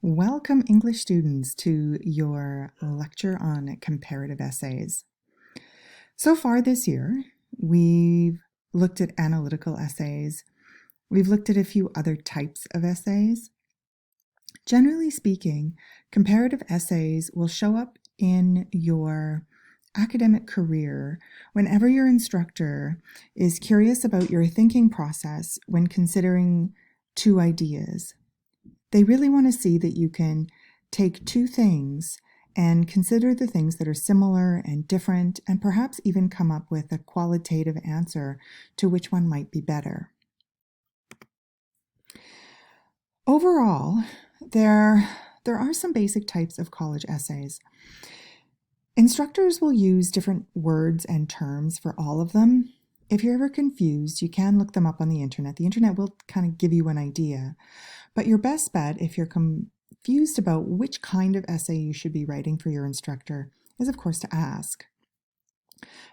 Welcome, English students, to your lecture on comparative essays. So far this year, we've looked at analytical essays. We've looked at a few other types of essays. Generally speaking, comparative essays will show up in your academic career whenever your instructor is curious about your thinking process when considering two ideas. They really want to see that you can take two things and consider the things that are similar and different, and perhaps even come up with a qualitative answer to which one might be better. Overall, there are some basic types of college essays. Instructors will use different words and terms for all of them. If you're ever confused, you can look them up on the internet. The internet will kind of give you an idea. But your best bet, if you're confused about which kind of essay you should be writing for your instructor, is of course to ask.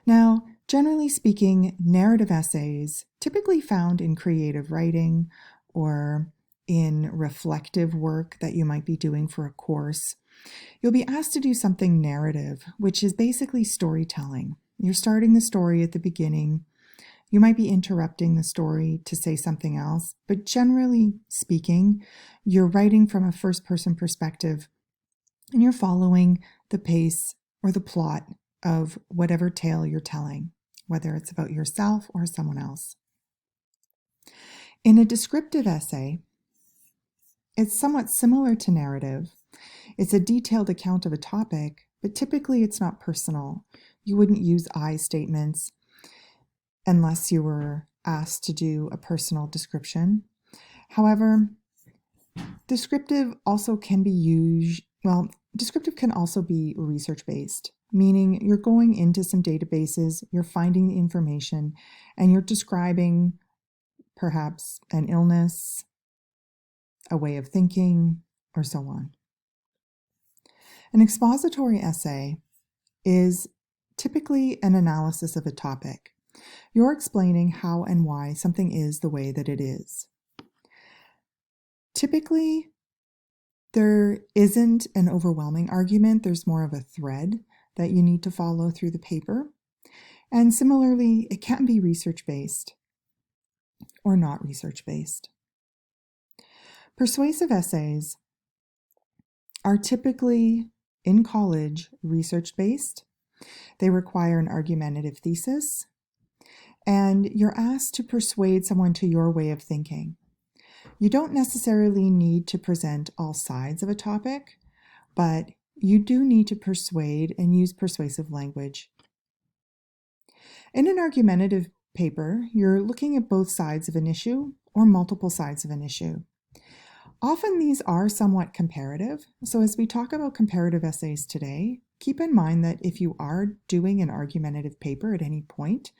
Now, generally speaking, narrative essays, typically found in creative writing or in reflective work that you might be doing for a course, you'll be asked to do something narrative, which is basically storytelling. You're starting the story at the beginning. You might be interrupting the story to say something else, but generally speaking, you're writing from a first-person perspective and you're following the pace or the plot of whatever tale you're telling, whether it's about yourself or someone else. In a descriptive essay, it's somewhat similar to narrative. It's a detailed account of a topic, but typically it's not personal. You wouldn't use I statements unless you were asked to do a personal description. However, descriptive can also be research-based, meaning you're going into some databases, you're finding the information, and you're describing perhaps an illness, a way of thinking, or so on. An expository essay is typically an analysis of a topic. You're explaining how and why something is the way that it is. Typically, there isn't an overwhelming argument. There's more of a thread that you need to follow through the paper. And similarly, it can be research-based or not research-based. Persuasive essays are typically, in college, research-based. They require an argumentative thesis, and you're asked to persuade someone to your way of thinking. You don't necessarily need to present all sides of a topic, but you do need to persuade and use persuasive language. In an argumentative paper, you're looking at both sides of an issue or multiple sides of an issue. Often these are somewhat comparative, so as we talk about comparative essays today, keep in mind that if you are doing an argumentative paper at any point,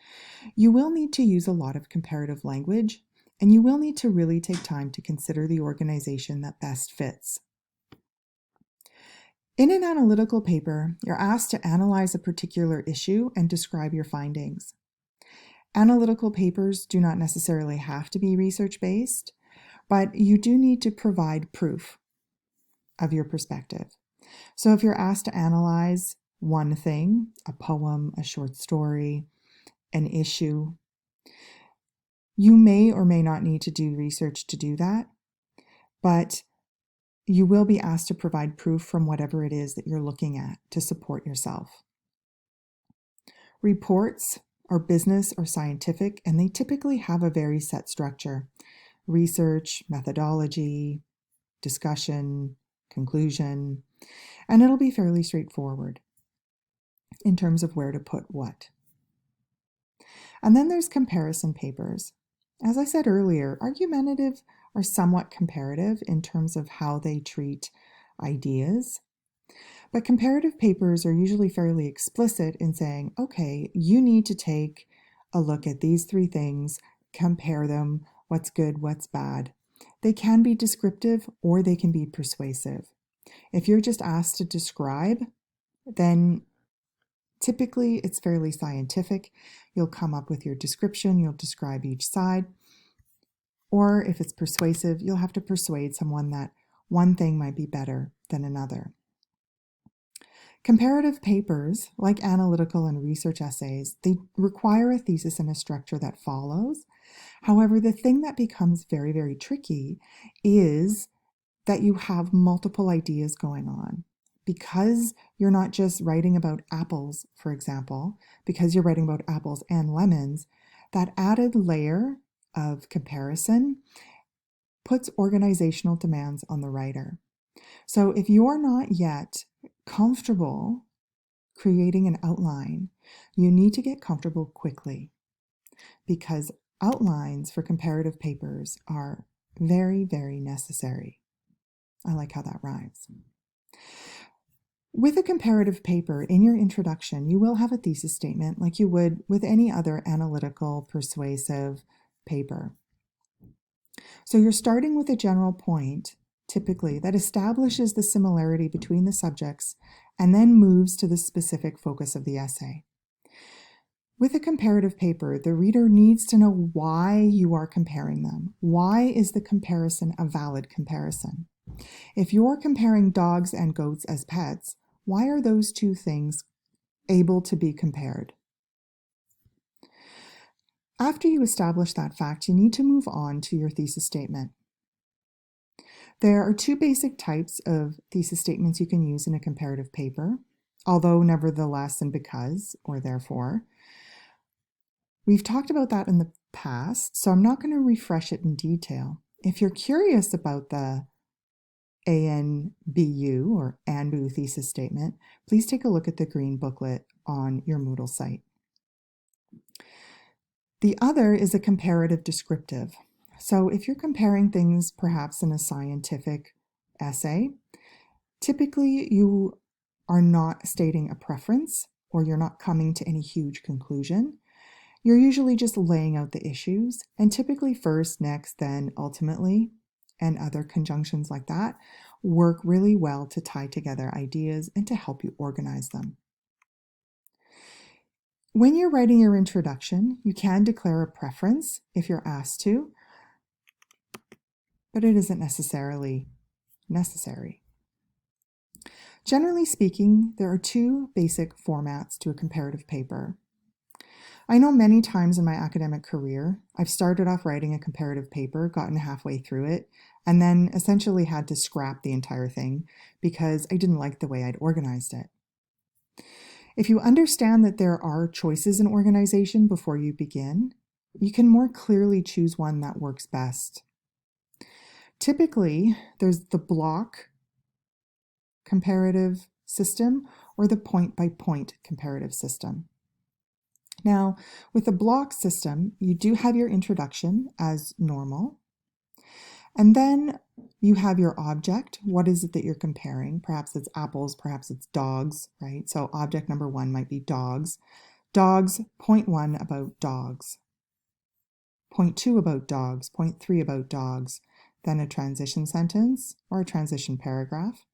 you will need to use a lot of comparative language, and you will need to really take time to consider the organization that best fits. In an analytical paper, you're asked to analyze a particular issue and describe your findings. Analytical papers do not necessarily have to be research-based, but you do need to provide proof of your perspective. So if you're asked to analyze one thing, a poem, a short story, an issue, you may or may not need to do research to do that, but you will be asked to provide proof from whatever it is that you're looking at to support yourself. Reports are business or scientific, and they typically have a very set structure: research, methodology, discussion, conclusion, and it'll be fairly straightforward in terms of where to put what. And then there's comparison papers. As I said earlier, argumentative are somewhat comparative in terms of how they treat ideas. But comparative papers are usually fairly explicit in saying, okay, you need to take a look at these three things, compare them, what's good, what's bad. They can be descriptive or they can be persuasive. If you're just asked to describe, then typically it's fairly scientific. You'll come up with your description, you'll describe each side. Or if it's persuasive, you'll have to persuade someone that one thing might be better than another. Comparative papers, like analytical and research essays, they require a thesis and a structure that follows. However, the thing that becomes very, very tricky is that you have multiple ideas going on. Because you're not just writing about apples, for example, because you're writing about apples and lemons, that added layer of comparison puts organizational demands on the writer. So if you're not yet comfortable creating an outline, you need to get comfortable quickly, because outlines for comparative papers are very, very necessary. I like how that rhymes. With a comparative paper, in your introduction, you will have a thesis statement like you would with any other analytical, persuasive paper. So you're starting with a general point, typically, that establishes the similarity between the subjects and then moves to the specific focus of the essay. With a comparative paper, the reader needs to know why you are comparing them. Why is the comparison a valid comparison? If you're comparing dogs and goats as pets, why are those two things able to be compared? After you establish that fact, you need to move on to your thesis statement. There are two basic types of thesis statements you can use in a comparative paper, although nevertheless and because or therefore. We've talked about that in the past, so I'm not going to refresh it in detail. If you're curious about the ANBU or ANBU thesis statement, please take a look at the green booklet on your Moodle site. The other is a comparative descriptive. So if you're comparing things perhaps in a scientific essay, typically you are not stating a preference or you're not coming to any huge conclusion. You're usually just laying out the issues, and typically first, next, then, ultimately, and other conjunctions like that work really well to tie together ideas and to help you organize them. When you're writing your introduction, you can declare a preference if you're asked to, but it isn't necessarily necessary. Generally speaking, there are two basic formats to a comparative paper. I know many times in my academic career, I've started off writing a comparative paper, gotten halfway through it, and then essentially had to scrap the entire thing because I didn't like the way I'd organized it. If you understand that there are choices in organization before you begin, you can more clearly choose one that works best. Typically, there's the block comparative system or the point-by-point comparative system. Now, with the block system, you do have your introduction as normal, and then you have your object. What is it that you're comparing? Perhaps it's apples, perhaps it's dogs, right? So object number 1 might be dogs. Dogs, point 1 about dogs. Point 2 about dogs, point 3 about dogs. Then a transition sentence or a transition paragraph.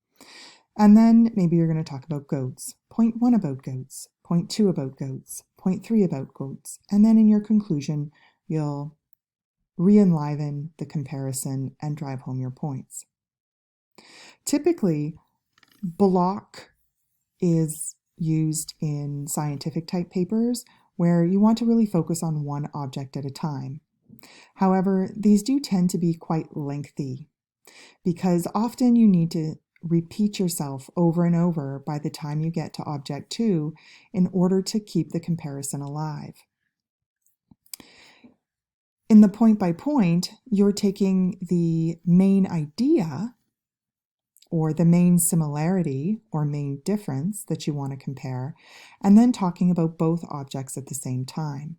And then maybe you're going to talk about goats. Point 1 about goats, point 2 about goats, point 3 about goats. And then in your conclusion, you'll re-enliven the comparison and drive home your points. Typically, block is used in scientific type papers where you want to really focus on one object at a time. However, these do tend to be quite lengthy because often you need to repeat yourself over and over by the time you get to object 2 in order to keep the comparison alive. In the point by point, you're taking the main idea or the main similarity or main difference that you want to compare, and then talking about both objects at the same time.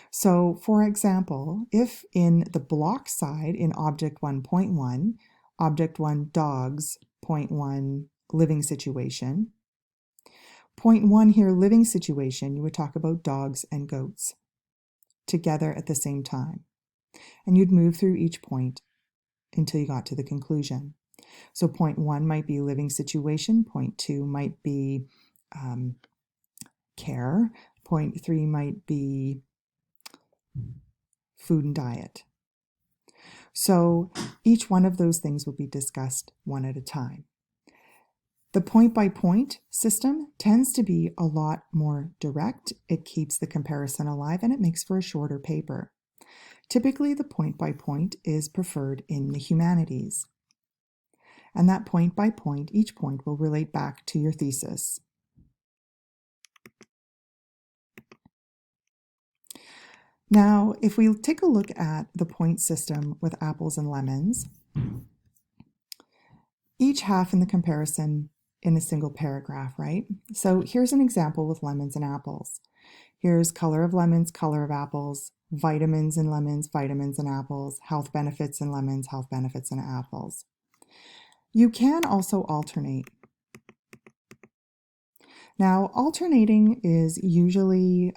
So, for example, if in the block side in object 1.1, object 1 dogs, point 1 living situation, point 1 here living situation, you would talk about dogs and goats together at the same time. And you'd move through each point until you got to the conclusion. So point 1 might be living situation, point 2 might be care, point 3 might be food and diet. So each one of those things will be discussed one at a time. The point-by-point system tends to be a lot more direct. It keeps the comparison alive and it makes for a shorter paper. Typically, the point-by-point is preferred in the humanities. And that point-by-point, each point will relate back to your thesis. Now, if we take a look at the point system with apples and lemons, each half in the comparison in a single paragraph, right? So here's an example with lemons and apples. Here's color of lemons, color of apples, vitamins in lemons, vitamins in apples, health benefits in lemons, health benefits in apples. You can also alternate. Now, alternating is usually,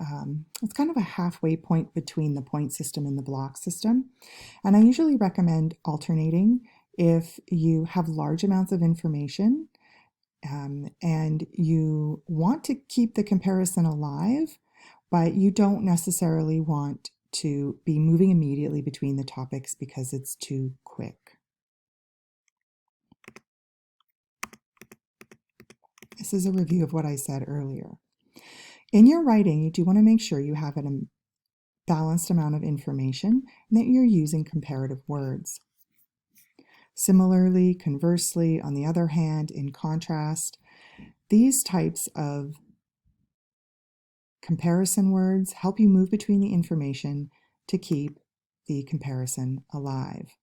it's kind of a halfway point between the point system and the block system. And I usually recommend alternating if you have large amounts of information and you want to keep the comparison alive, but you don't necessarily want to be moving immediately between the topics because it's too quick. This is a review of what I said earlier. In your writing, you do want to make sure you have a balanced amount of information and that you're using comparative words. Similarly, conversely, on the other hand, in contrast, these types of comparison words help you move between the information to keep the comparison alive.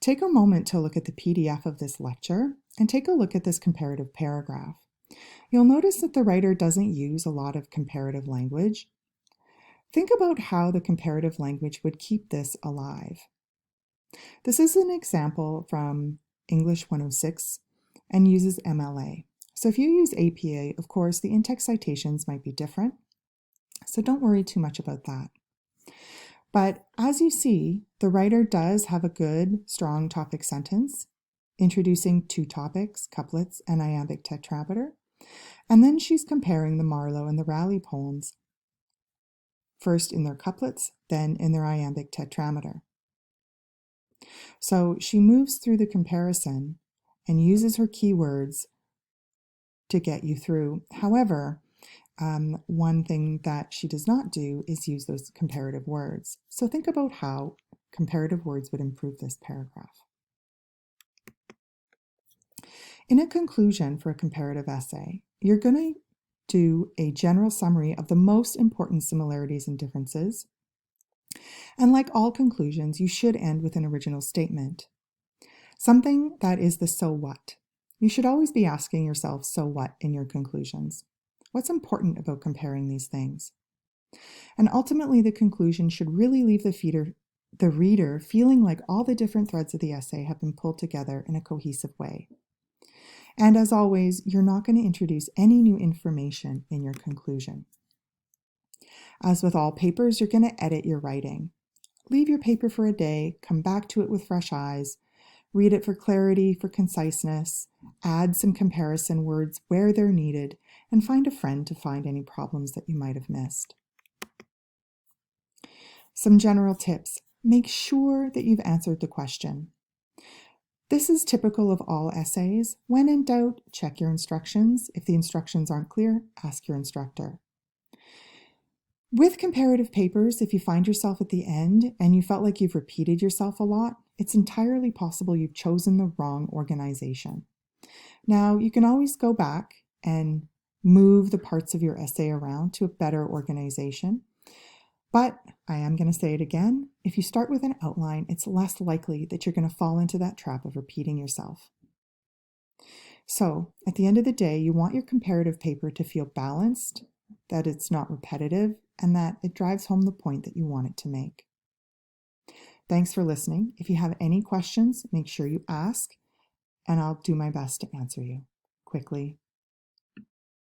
Take a moment to look at the PDF of this lecture and take a look at this comparative paragraph. You'll notice that the writer doesn't use a lot of comparative language. Think about how the comparative language would keep this alive. This is an example from English 106 and uses MLA. So if you use APA, of course, the in-text citations might be different. So don't worry too much about that. But as you see, the writer does have a good, strong topic sentence, introducing two topics, couplets and iambic tetrameter. And then she's comparing the Marlowe and the Raleigh poems, first in their couplets, then in their iambic tetrameter. So she moves through the comparison and uses her keywords to get you through. However, one thing that she does not do is use those comparative words. So think about how comparative words would improve this paragraph. In a conclusion for a comparative essay, you're going to do a general summary of the most important similarities and differences. And like all conclusions, you should end with an original statement. Something that is the so what. You should always be asking yourself, so what, in your conclusions. What's important about comparing these things? And ultimately, the conclusion should really leave the reader feeling like all the different threads of the essay have been pulled together in a cohesive way. And as always, you're not going to introduce any new information in your conclusion. As with all papers, you're going to edit your writing. Leave your paper for a day, come back to it with fresh eyes, read it for clarity, for conciseness, add some comparison words where they're needed, and find a friend to find any problems that you might have missed. Some general tips. Make sure that you've answered the question. This is typical of all essays. When in doubt, check your instructions. If the instructions aren't clear, ask your instructor. With comparative papers, if you find yourself at the end and you felt like you've repeated yourself a lot, it's entirely possible you've chosen the wrong organization. Now, you can always go back and move the parts of your essay around to a better organization. But I am going to say it again, if you start with an outline, it's less likely that you're going to fall into that trap of repeating yourself. So, at the end of the day, you want your comparative paper to feel balanced, that it's not repetitive, and that it drives home the point that you want it to make. Thanks for listening. If you have any questions, make sure you ask, and I'll do my best to answer you quickly